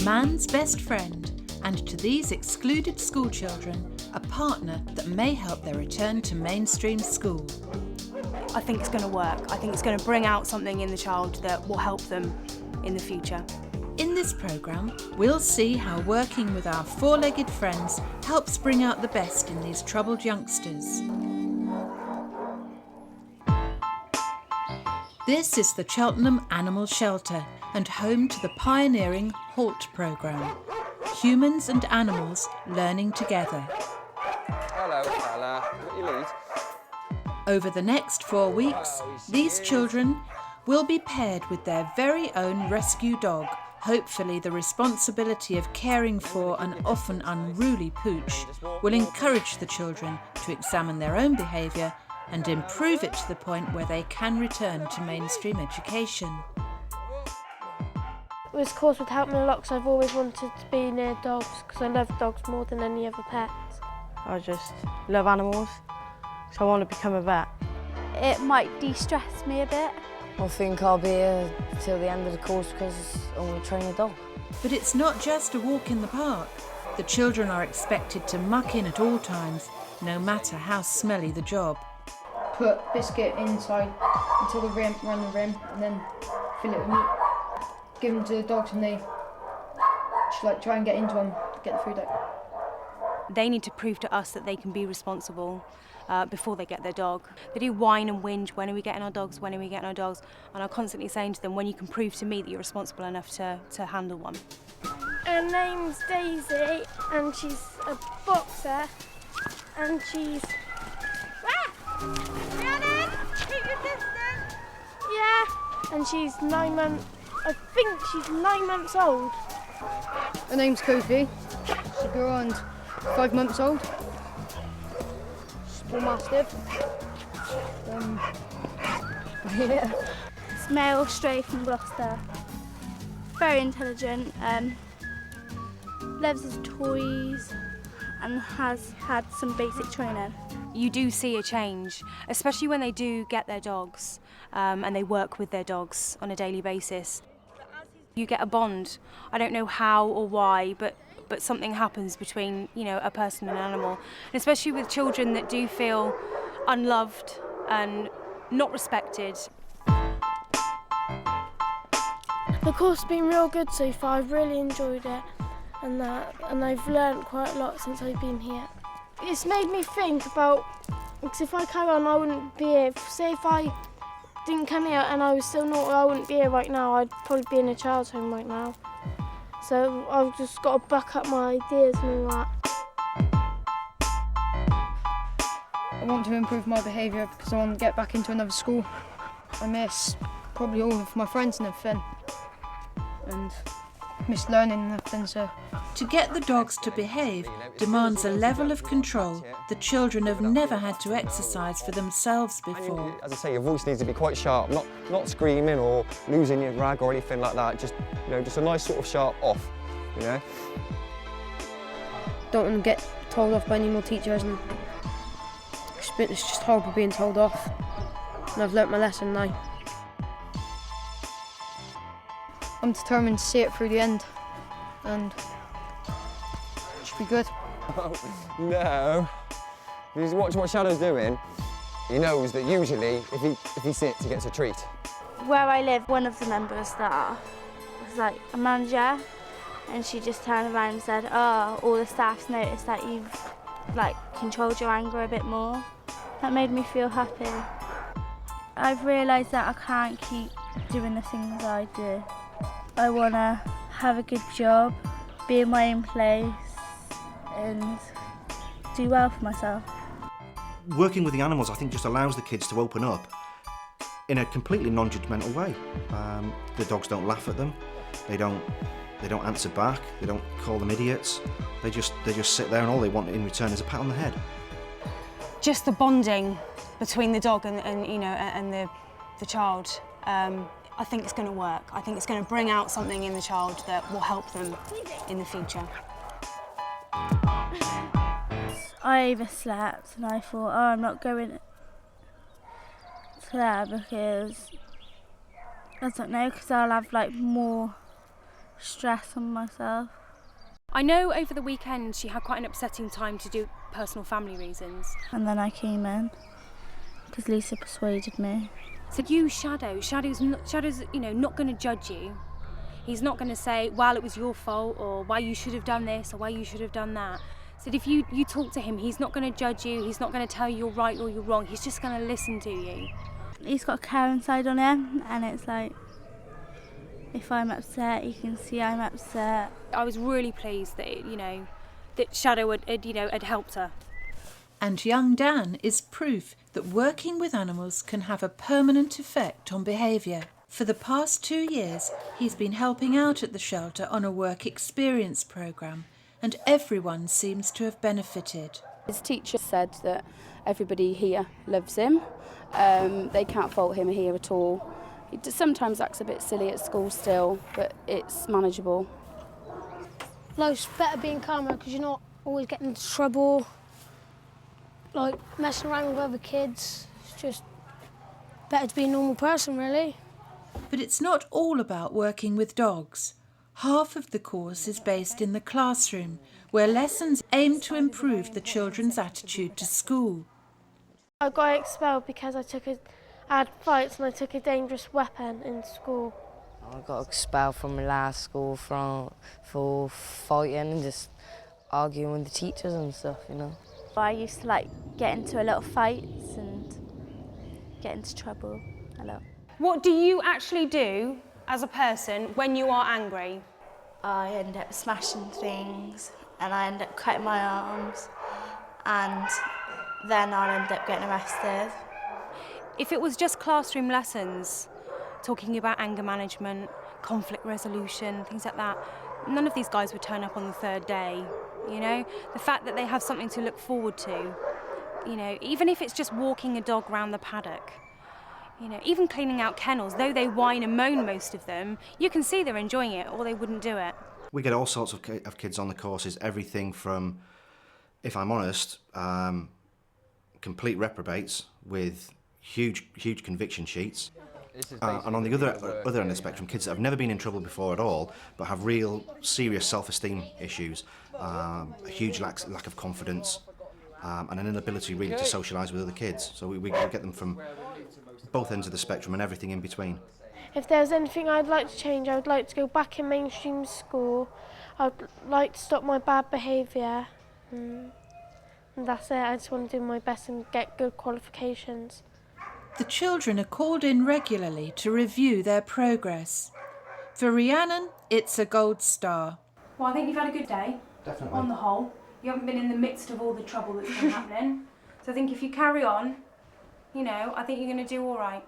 man's best friend, and to these excluded schoolchildren, a partner that may help their return to mainstream school. I think it's going to work. I think it's going to bring out something in the child that will help them in the future. In this programme, we'll see how working with our four-legged friends helps bring out the best in these troubled youngsters. This is the Cheltenham Animal Shelter and home to the pioneering HALT programme. Humans and animals learning together. Hello, fella. What you lose? Over the next 4 weeks, these children will be paired with their very own rescue dog. Hopefully the responsibility of caring for an often unruly pooch will encourage the children to examine their own behaviour and improve it to the point where they can return to mainstream education. This course would help me a lot because I've always wanted to be near dogs because I love dogs more than any other pets. I just love animals, so I want to become a vet. It might de-stress me a bit. I think I'll be here till the end of the course because I want to train a dog. But it's not just a walk in the park. The children are expected to muck in at all times, no matter how smelly the job. Put biscuit inside until the rim, run the rim, and then fill it with meat. Give them to the dogs and they just try and get into them to get the food out. They need to prove to us that they can be responsible before they get their dog. They do whine and whinge, when are we getting our dogs, when are we getting our dogs? And I'm constantly saying to them, when you can prove to me that you're responsible enough to handle one. Her name's Daisy and she's a boxer and she's... Rhiannon, keep your distance. Yeah, and she's 9 months, I think she's 9 months old. Her name's Kofi. She's around 5 months old. Small Mastiff. Yeah. It's male, stray from Gloucester. Very intelligent, loves his toys and has had some basic training. You do see a change, especially when they do get their dogs and they work with their dogs on a daily basis. You get a bond. I don't know how or why, but something happens between, a person and an animal. And especially with children that do feel unloved and not respected. The course has been real good so far. I've really enjoyed it and I've learnt quite a lot since I've been here. It's made me think about, because if I carry on I wouldn't be here. Say if I didn't come here and I was still naughty, I wouldn't be here right now. I'd probably be in a child's home right now. So I've just got to back up my ideas and all that. I want to improve my behaviour because I want to get back into another school. I miss probably all of my friends and everything. And miss learning and everything, so... To get the dogs to behave demands a level of control the children have never had to exercise for themselves before. As I say, your voice needs to be quite sharp, not screaming or losing your rag or anything like that. Just, just a nice sort of sharp off, Don't want to get told off by any more teachers, and it's just horrible being told off. And I've learnt my lesson now. I'm determined to see it through the end, and it should be good. No. Because watch what Shadow's doing. He knows that usually, if he sits, he gets a treat. Where I live, one of the members there was like a manager, and she just turned around and said, "Oh, all the staff's noticed that you've controlled your anger a bit more." That made me feel happy. I've realised that I can't keep doing the things I do. I want to have a good job, be in my own place and do well for myself. Working with the animals, I think, just allows the kids to open up in a completely non-judgmental way. The dogs don't laugh at them, they don't answer back, they don't call them idiots. They just sit there and all they want in return is a pat on the head. Just the bonding between the dog and the child. I think it's going to work. I think it's going to bring out something in the child that will help them in the future. I overslept and I thought, I'm not going to there because, I don't know, because I'll have more stress on myself. I know over the weekend she had quite an upsetting time to do personal family reasons. And then I came in because Lisa persuaded me. So you Shadow's not going to judge you. He's not going to say, well, it was your fault, or why you should have done this, or why you should have done that. So if you talk to him, he's not going to judge you, he's not going to tell you you're right or you're wrong, he's just going to listen to you. He's got a caring side on him, and it's like, if I'm upset, you can see I'm upset. I was really pleased that, that Shadow had helped her. And young Dan is proof that working with animals can have a permanent effect on behaviour. For the past 2 years, he's been helping out at the shelter on a work experience programme, and everyone seems to have benefited. His teacher said that everybody here loves him. They can't fault him here at all. He sometimes acts a bit silly at school still, but it's manageable. Life's better being calmer because you're not always getting into trouble, like messing around with other kids. It's just better to be a normal person, really. But it's not all about working with dogs. Half of the course is based in the classroom, where lessons aim to improve the children's attitude to school. I got expelled because I had fights and I took a dangerous weapon in school. I got expelled from my last school for fighting and just arguing with the teachers and stuff, I used to get into a lot of fights and get into trouble a lot. What do you actually do as a person when you are angry? I end up smashing things and I end up cutting my arms, and then I'll end up getting arrested. If it was just classroom lessons, talking about anger management, conflict resolution, things like that, none of these guys would turn up on the third day, The fact that they have something to look forward to, even if it's just walking a dog around the paddock, even cleaning out kennels, though they whine and moan most of them, you can see they're enjoying it or they wouldn't do it. We get all sorts of kids on the courses, everything from, if I'm honest, complete reprobates with huge conviction sheets. And on the other end of the spectrum, kids that have never been in trouble before at all, but have real serious self-esteem issues, a huge lack of confidence, and an inability really to socialise with other kids. So we get them from both ends of the spectrum and everything in between. If there's anything I'd like to change, I would like to go back in mainstream school. I'd like to stop my bad behaviour. And that's it. I just want to do my best and get good qualifications. The children are called in regularly to review their progress. For Rhiannon, it's a gold star. Well, I think you've had a good day. Definitely. On the whole. You haven't been in the midst of all the trouble that's been happening. So I think if you carry on, I think you're going to do all right.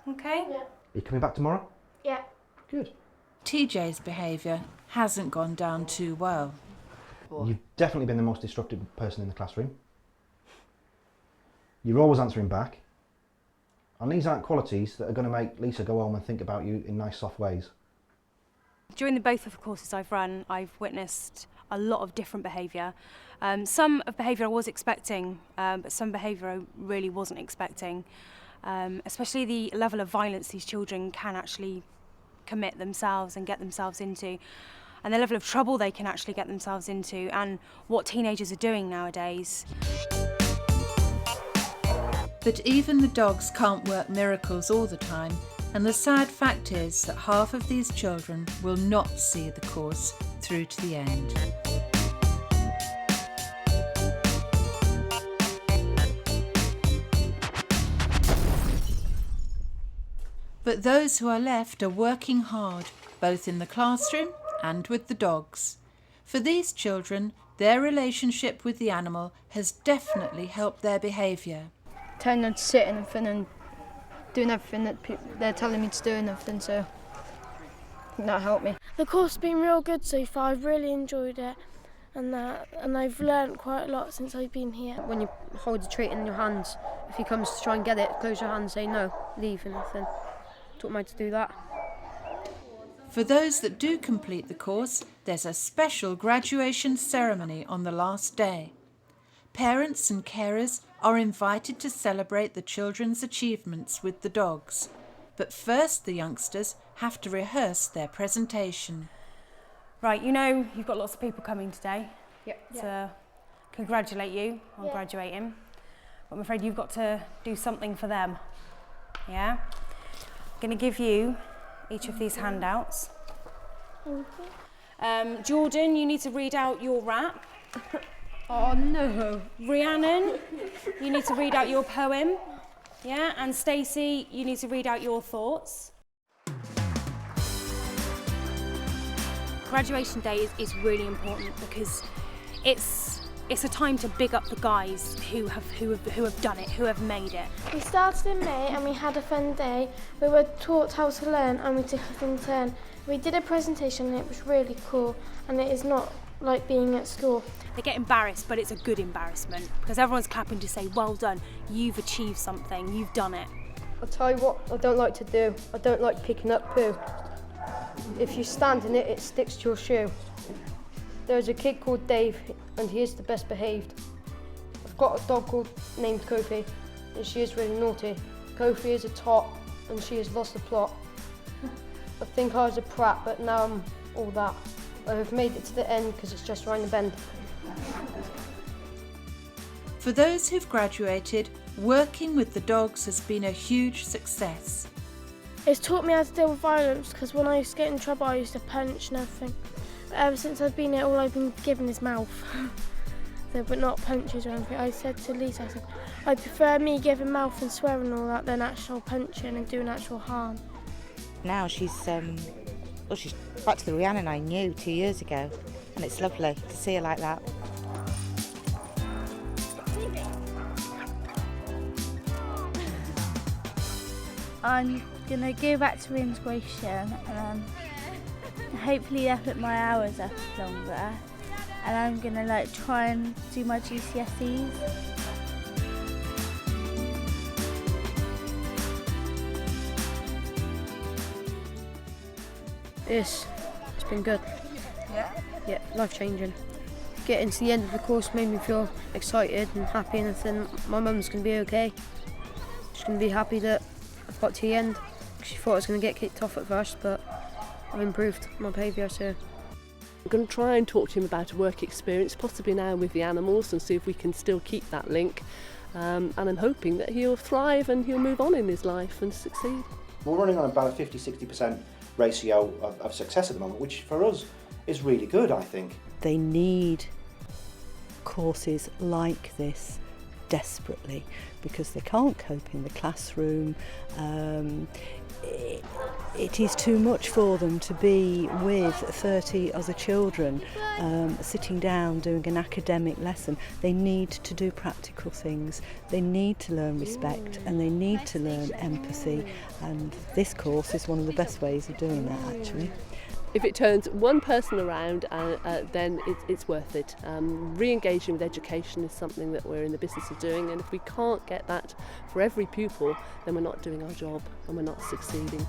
Okay? Yeah. Are you coming back tomorrow? Yeah. Good. TJ's behaviour hasn't gone down too well. You've definitely been the most disruptive person in the classroom. You're always answering back. And these aren't qualities that are going to make Lisa go home and think about you in nice, soft ways. During both of the courses I've run, I've witnessed a lot of different behaviour. Some of behaviour I was expecting, but some behaviour I really wasn't expecting. Especially the level of violence these children can actually commit themselves and get themselves into, and the level of trouble they can actually get themselves into, and what teenagers are doing nowadays. But even the dogs can't work miracles all the time, and the sad fact is that half of these children will not see the course through to the end. But those who are left are working hard, both in the classroom and with the dogs. For these children, their relationship with the animal has definitely helped their behaviour. Telling them to sit and everything and doing everything that they're telling me to do and everything, so I think that helped me. The course has been real good so far. I've really enjoyed it, and I've learnt quite a lot since I've been here. When you hold the treat in your hands, if he comes to try and get it, close your hand, say no, leave and everything. Taught me to do that. For those that do complete the course, there's a special graduation ceremony on the last day. Parents and carers are invited to celebrate the children's achievements with the dogs. But first the youngsters have to rehearse their presentation. Right, you know you've got lots of people coming today Yep. to congratulate you on graduating. But I'm afraid you've got to do something for them. Yeah? I'm going to give you each of these handouts. Jordan, you need to read out your rap. Oh no. Rhiannon, you need to read out your poem. Yeah? And Stacey, you need to read out your thoughts. Graduation day is really important because it's a time to big up the guys who have done it, who have made it. We started in May and we had a fun day. We were taught how to learn and we took it in turn. We did a presentation and it was really cool, and it is not like being at school. They get embarrassed, but it's a good embarrassment because everyone's clapping to say, well done, you've achieved something, you've done it. I'll tell you what I don't like to do. I don't like picking up poo. If you stand in it, it sticks to your shoe. There's a kid called Dave, and he is the best behaved. I've got a dog named Kofi, and she is really naughty. Kofi is a tot, and she has lost the plot. I think I was a prat, but now I'm all that. I have made it to the end because it's just around the bend. For those who've graduated, working with the dogs has been a huge success. It's taught me how to deal with violence, because when I used to get in trouble I used to punch and everything. But ever since I've been here, all I've been given is mouth. So, but not punches or anything. I said to Lisa, I prefer me giving mouth and swearing and all that than actual punching and doing actual harm. Now she's back to the Rhiannon I knew 2 years ago, and it's lovely to see her like that. I'm going to go back to integration and hopefully I put my hours up longer, and I'm going to try and do my GCSEs. It's been good. Yeah, life-changing. Getting to the end of the course made me feel excited and happy, and I think my mum's going to be okay. She's going to be happy that I've got to the end. She thought I was going to get kicked off at first, but I've improved my behaviour, so. I'm going to try and talk to him about a work experience, possibly now with the animals, and see if we can still keep that link. And I'm hoping that he'll thrive and he'll move on in his life and succeed. We're running on about a 50-60% ratio of success at the moment, which for us is really good, I think. They need courses like this desperately because they can't cope in the classroom. It is too much for them to be with 30 other children sitting down doing an academic lesson. They need to do practical things. They need to learn respect and they need to learn empathy, and this course is one of the best ways of doing that, actually. If it turns one person around, then it's worth it. Re-engaging with education is something that we're in the business of doing, and if we can't get that for every pupil, then we're not doing our job and we're not succeeding.